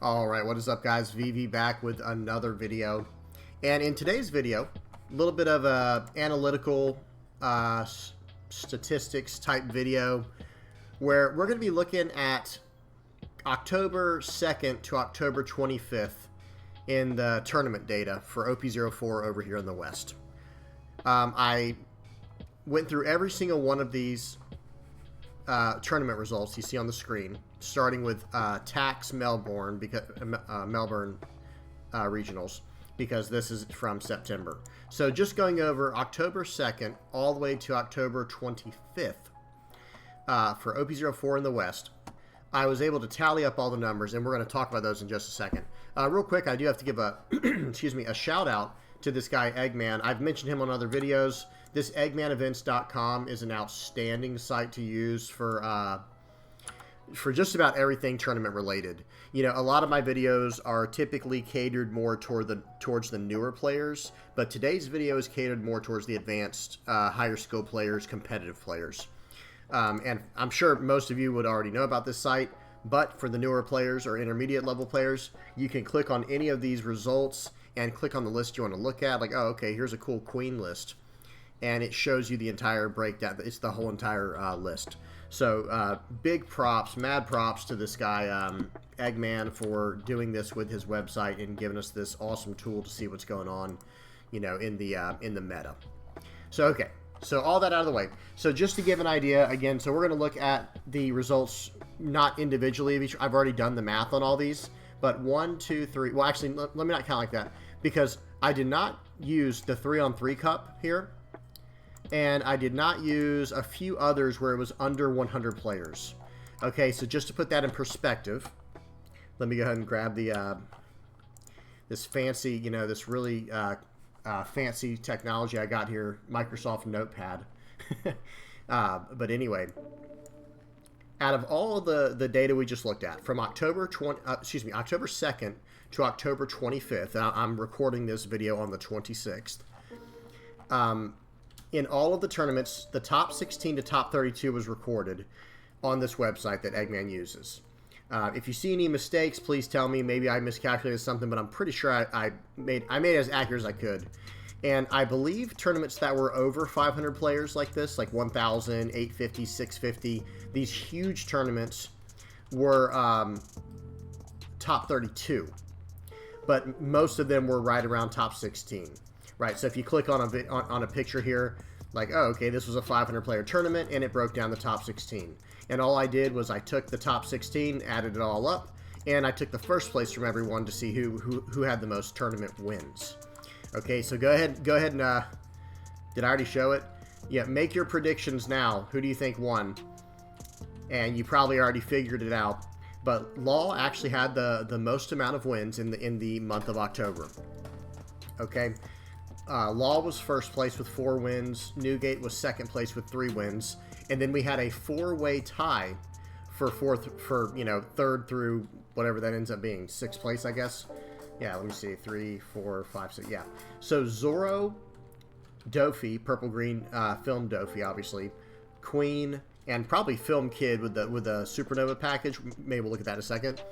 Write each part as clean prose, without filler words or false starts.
Alright, what is up guys? VV back with another video. And in today's video, a little bit of a analytical statistics type video where we're going to be looking at October 2nd to October 25th in the tournament data for OP-04 over here in the West. I went through every single one of these tournament results you see on the screen, starting with TAX Melbourne, because Melbourne regionals, because this is from September. So just going over October 2nd all the way to October 25th for OP-04 in the West, I was able to tally up all the numbers, and we're going to talk about those in just a second. Real quick, I do have to give a excuse me, a shout out to this guy Eggman. I've mentioned him on other videos. This eggmanevents.com is an outstanding site to use for just about everything tournament related. You know, a lot of my videos are typically catered more towards the newer players, but today's video is catered more towards the advanced, higher skill players, competitive players. And I'm sure most of you would already know about this site, but for the newer players or intermediate level players, you can click on any of these results and click on the list you want to look at. Like, oh, okay, here's a cool queen list. And it shows you the entire breakdown. It's the whole entire list. So big props, mad props to this guy, Eggman, for doing this with his website and giving us this awesome tool to see what's going on, you know, in the meta. So, okay. So all that out of the way. So just to give an idea, again, so we're going to look at the results not individually. I've already done the math on all these. But 1, 2, 3. Well, actually, let me not count like that, because I did not use the 3-on-3 cup here. And I did not use a few others where it was under 100 players. Okay, so just to put that in perspective, let me go ahead and grab the this fancy, you know, this really fancy technology I got here, Microsoft Notepad. But anyway, out of all the data we just looked at, from October 2nd to October 25th, I'm recording this video on the 26th. In all of the tournaments, the top 16 to top 32 was recorded on this website that Eggman uses. If you see any mistakes, please tell me. Maybe I miscalculated something, but I'm pretty sure I made it as accurate as I could. And I believe tournaments that were over 500 players like this, like 1,000, 850, 650, these huge tournaments were top 32. But most of them were right around top 16. Right, so if you click on a picture here, like, oh, okay, this was a 500-player tournament, and it broke down the top 16. And all I did was I took the top 16, added it all up, and I took the first place from everyone to see who had the most tournament wins. Okay, so go ahead and, did I already show it? Yeah, make your predictions now. Who do you think won? And you probably already figured it out. But Law actually had the most amount of wins in the month of October. Okay. Law was first place with 4 wins. Newgate was second place with 3 wins. And then we had a 4-way tie for third through whatever that ends up being. 6th place, I guess. Yeah, let me see. 3, 4, 5, 6. Yeah. So Zorro, Dofi, purple green, film Dofi, obviously, Queen, and probably Film Kid with the Supernova package. Maybe we'll look at that in a second.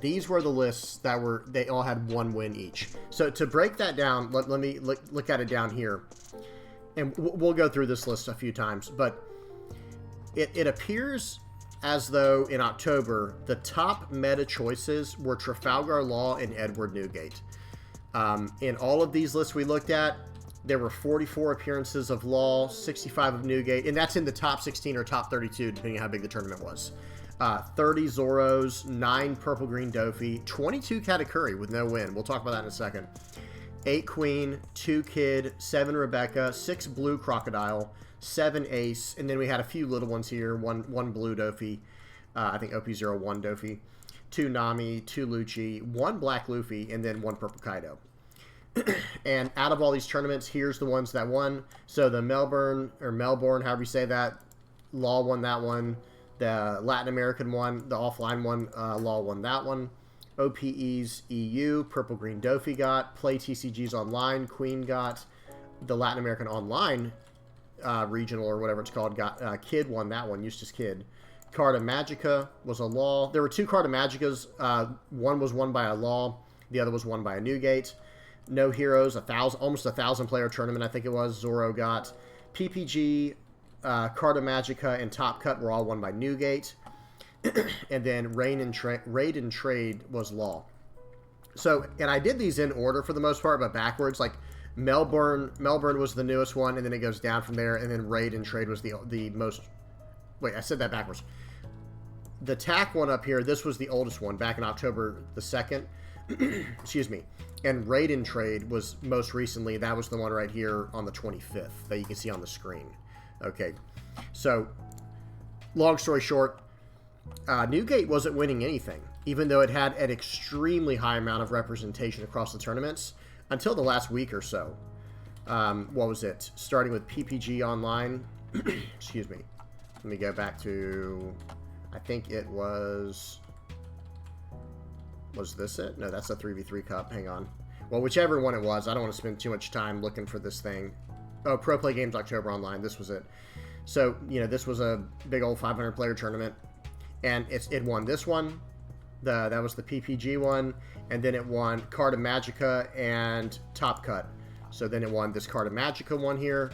These were the lists that they all had 1 win each. So to break that down, let me look at it down here, and we'll go through this list a few times. But it appears as though in October the top meta choices were Trafalgar Law and Edward Newgate. In all of these lists we looked at, there were 44 appearances of Law, 65 of Newgate, and that's in the top 16 or top 32, depending on how big the tournament was. 30 Zoros, 9 Purple Green Dofi, 22 Katakuri with no win. We'll talk about that in a second. 8 Queen, 2 Kid, 7 Rebecca, 6 Blue Crocodile, 7 Ace, and then we had a few little ones here. One Blue Dofi, I think OP-01 Dofi, 2 Nami, 2 Lucci, 1 Black Luffy, and then 1 Purple Kaido. And out of all these tournaments, here's the ones that won. So the Melbourne, however you say that, Law won that one. The Latin American one, the offline one, Law won that one. OPE's EU, Purple Green Dofi got. Play TCG's Online, Queen got. The Latin American Online regional or whatever it's called, got Kid won that one, Eustace Kid. Carta Magica was a law. There were 2 Carta Magicas. One was won by a law. The other was won by a Newgate. No Heroes, almost 1,000 player tournament, I think it was. Zorro got. PPG, Carta Magica, and Top Cut were all won by Newgate. And then Raid and Trade was law. So, and I did these in order for the most part, but backwards. Like Melbourne was the newest one, and then it goes down from there, and then Raid and Trade was the most. Wait, I said that backwards. The TAC one up here, this was the oldest one, back in October the 2nd. Excuse me. And Raid and Trade was most recently, that was the one right here on the 25th that you can see on the screen. Okay, so long story short, Newgate wasn't winning anything, even though it had an extremely high amount of representation across the tournaments until the last week or so. What was it? Starting with PPG Online. Excuse me. Let me go back to, I think it was this it? No, that's a 3v3 cup. Hang on. Well, whichever one it was. I don't want to spend too much time looking for this thing. Oh, Pro Play Games October Online. This was it. So, this was a big old 500 player tournament. And it won this one. That was the PPG one. And then it won Carta Magica and Top Cut. So then it won this Carta Magica one here.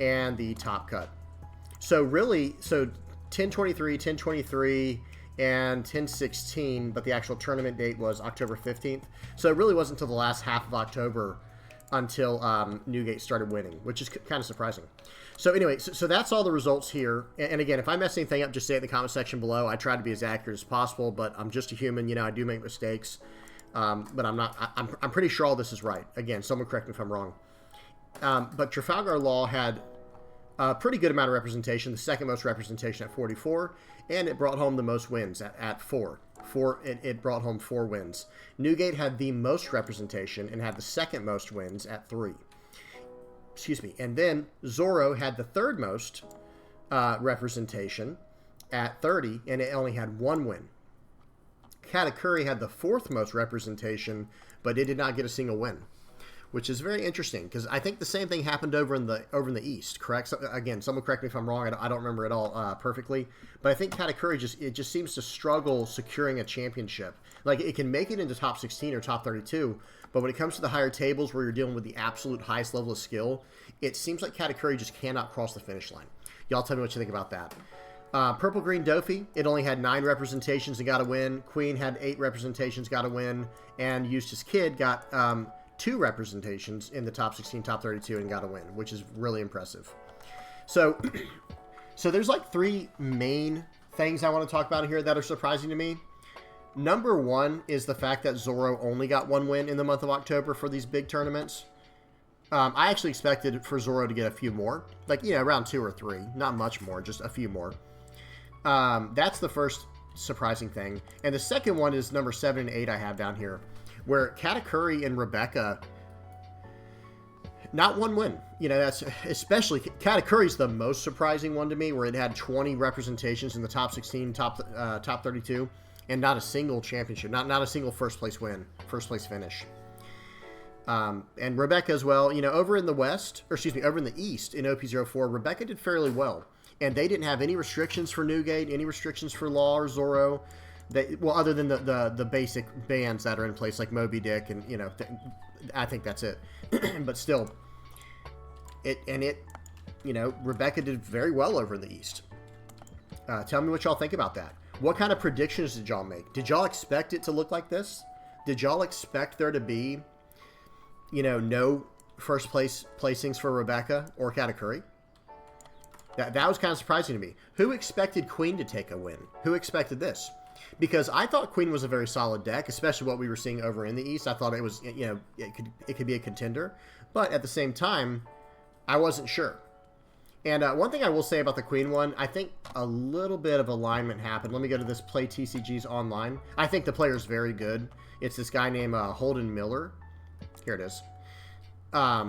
And the Top Cut. So really, 10/23, 10/23, and 10/16, but the actual tournament date was October 15th. So it really wasn't until the last half of October until Newgate started winning, which is kind of surprising. So anyway, so that's all the results here. And again, if I mess anything up, just say it in the comment section below. I try to be as accurate as possible, but I'm just a human. I do make mistakes. But I'm pretty sure all this is right. Again, someone correct me if I'm wrong. But Trafalgar Law had a pretty good amount of representation, the second most representation at 44, and it brought home the most wins at 4. It brought home 4 wins. Newgate had the most representation and had the second most wins at 3. Excuse me. And then Zorro had the third most representation at 30, and it only had 1 win. Katakuri had the 4th most representation, but it did not get a single win, which is very interesting because I think the same thing happened over in the East. Correct? So, again, someone correct me if I'm wrong. I don't remember it all perfectly, but I think Katakuri just seems to struggle securing a championship. Like it can make it into top 16 or top 32, but when it comes to the higher tables where you're dealing with the absolute highest level of skill, it seems like Katakuri just cannot cross the finish line. Y'all tell me what you think about that. Purple Green Dofi, it only had 9 representations and got a win. Queen had 8 representations, got a win, and Eustace Kid got 2 representations in the top 16, top 32, and got a win, which is really impressive. So there's like 3 main things I want to talk about here that are surprising to me. Number 1 is the fact that Zorro only got 1 win in the month of October for these big tournaments. I actually expected for Zorro to get a few more, like, around 2 or 3, not much more, just a few more. That's the first surprising thing. And the second one is number 7 and 8 I have down here, where Katakuri and Rebecca, not 1 win. That's especially Katakuri's the most surprising one to me, where it had 20 representations in the top 16, top 32, and not a single championship, not a single first place finish. And Rebecca as well. Over in the West, or excuse me, over in the East in OP-04, Rebecca did fairly well, and they didn't have any restrictions for Newgate, any restrictions for Law or Zorro. Other than the basic bans that are in place, like Moby Dick, and I think that's it. But still, Rebecca did very well over in the East. Tell me what y'all think about that. What kind of predictions did y'all make? Did y'all expect it to look like this? Did y'all expect there to be, no first placings for Rebecca or Katakuri? That was kind of surprising to me. Who expected Queen to take a win? Who expected this? Because I thought Queen was a very solid deck, especially what we were seeing over in the East. I thought it was, it could be a contender. But at the same time, I wasn't sure. And one thing I will say about the Queen one, I think a little bit of alignment happened. Let me go to this Play TCGs online. I think the player's very good. It's this guy named Holden Miller. Here it is.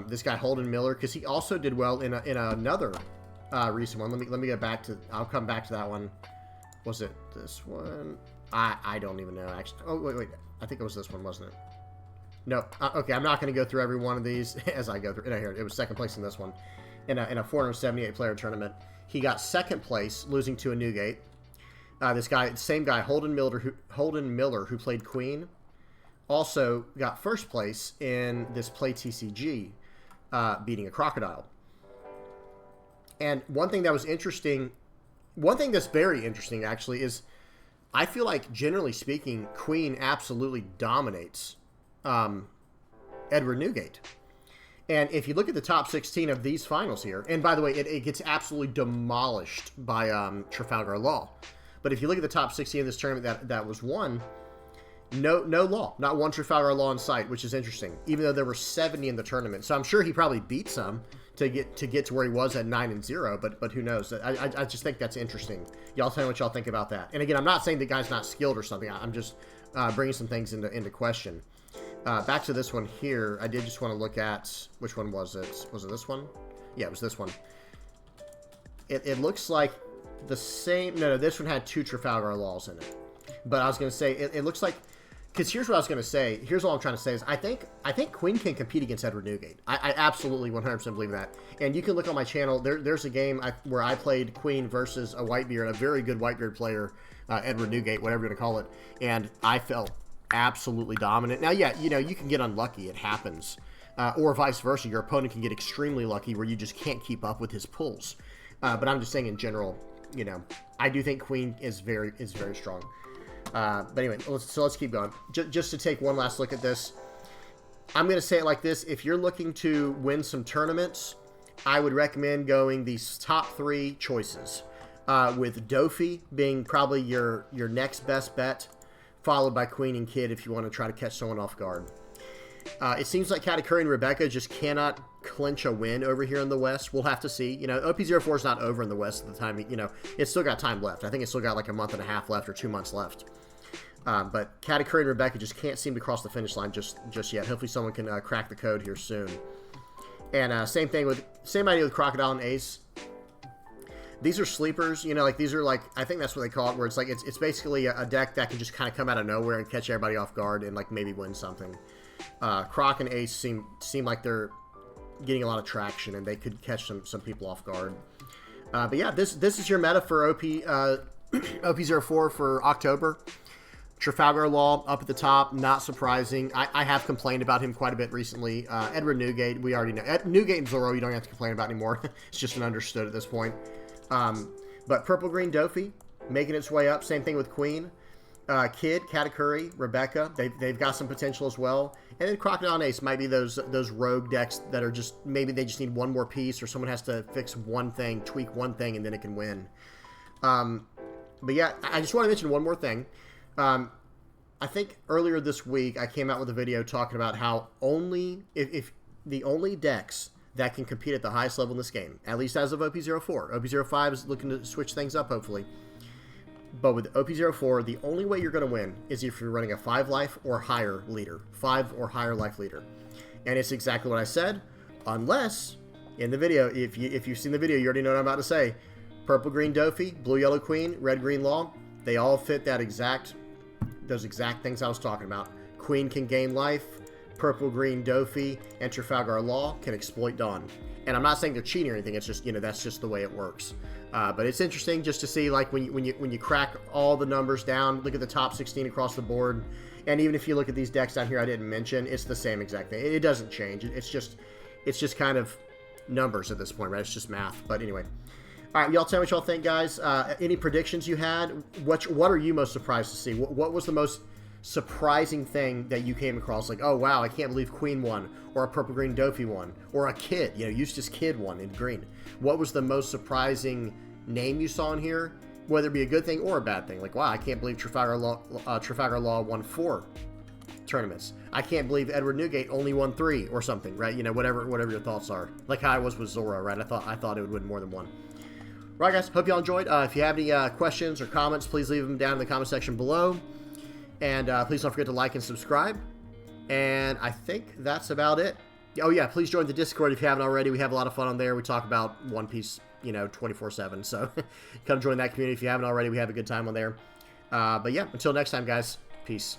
This guy Holden Miller, because he also did well in another recent one. Let me get back to. I'll come back to that one. Was it this one? I don't even know, actually. Oh, wait. I think it was this one, wasn't it? No. Okay, I'm not going to go through every one of these as I go through. No, here, it was second place in this one. In a 478-player tournament. He got second place, losing to a Newgate. This guy, same guy, Holden Miller, who played Queen, also got first place in this Play TCG, beating a Crocodile. And one thing that was interesting, one thing that's very interesting actually, is I feel like, generally speaking, Queen absolutely dominates Edward Newgate. And if you look at the top 16 of these finals here, and by the way, it gets absolutely demolished by Trafalgar Law. But if you look at the top 16 of this tournament that was won, no Law, not one Trafalgar Law in sight, which is interesting, even though there were 70 in the tournament. So I'm sure he probably beat some to get to where he was at 9-0, but who knows? I just think that's interesting. Y'all tell me what y'all think about that. And again, I'm not saying the guy's not skilled or something. I'm just bringing some things into question. Back to this one here, I did just want to look at, which one was it? Was it this one? Yeah, it was this one. It looks like the same, no, this one had 2 Trafalgar Laws in it. But I was going to say, it looks like, because here's what I was going to say, here's all I'm trying to say is, I think Queen can compete against Edward Newgate. I absolutely 100% believe that. And you can look on my channel, there's a game where I played Queen versus a Whitebeard, a very good Whitebeard player, Edward Newgate, whatever you're going to call it, and I felt absolutely dominant. Now, yeah, you know, you can get unlucky, it happens. Or vice versa, your opponent can get extremely lucky where you just can't keep up with his pulls. But I'm just saying in general, you know, I do think Queen is very strong. But anyway, let's keep going. Just to take one last look at this, I'm going to say it like this. If you're looking to win some tournaments, I would recommend going these top 3 choices, with Dofi being probably your next best bet, followed by Queen and Kid if you want to try to catch someone off guard. It seems like Katakuri and Rebecca just cannot clinch a win over here in the West. We'll have to see. You know, OP-04 is not over in the West at the time. You know, it's still got time left. I think it's still got like a month and a half left or 2 months left. But Katakuri and Rebecca just can't seem to cross the finish line just yet. Hopefully someone can crack the code here soon. And same idea with Crocodile and Ace. These are sleepers, you know, like these are like, I think that's what they call it, where it's like, it's basically a deck that can just kind of come out of nowhere and catch everybody off guard and like maybe win something. Croc and Ace seem like they're getting a lot of traction and they could catch some people off guard. But yeah, this is your meta for OP-04 for October. Trafalgar Law up at the top, not surprising. I have complained about him quite a bit recently. Edward Newgate, we already know. Newgate and Zoro, you don't have to complain about anymore. It's just an understood at this point. But Purple Green Dofi making its way up. Same thing with Queen. Kid, Katakuri, Rebecca, they've got some potential as well. And then Crocodile and Ace might be those rogue decks that are just, maybe they just need one more piece or someone has to fix one thing, tweak one thing, and then it can win. But yeah, I just want to mention one more thing. I think earlier this week I came out with a video talking about how if the only decks that can compete at the highest level in this game, at least as of OP-04. OP-05 is looking to switch things up, hopefully. But with OP-04, the only way you're going to win is if you're running a 5 life or higher leader. 5 or higher life leader. And it's exactly what I said, unless, in the video, if you've seen the video, you already know what I'm about to say. Purple, Green, Dofi, Blue, Yellow, Queen, Red, Green, Law, they all fit those exact things I was talking about. Queen can gain life. Purple, Green, Dofi, and Trafalgar Law can exploit Dawn. And I'm not saying they're cheating or anything. It's just, you know, that's just the way it works. But it's interesting just to see, like, when you crack all the numbers down, look at the top 16 across the board, and even if you look at these decks down here I didn't mention, it's the same exact thing. It doesn't change. It's just kind of numbers at this point, right? It's just math. But anyway. All right, y'all tell me what y'all think, guys. Any predictions you had? What are you most surprised to see? What was the most surprising thing that you came across? Like, oh wow, I can't believe Queen won, or a Purple Green Dofi won, or a Kid, you know, Eustace Kid won in green. What was the most surprising name you saw in here? Whether it be a good thing or a bad thing. Like, wow, I can't believe Trafalgar Law won 4 tournaments. I can't believe Edward Newgate only won 3 or something, right? You know, whatever your thoughts are. Like how I was with Zoro, right? I thought it would win more than 1. Right, guys, hope y'all enjoyed. If you have any questions or comments, please leave them down in the comment section below. And please don't forget to like and subscribe. And I think that's about it. Oh, yeah, please join the Discord if you haven't already. We have a lot of fun on there. We talk about One Piece, you know, 24/7. So come join that community if you haven't already. We have a good time on there. But yeah, until next time, guys, peace.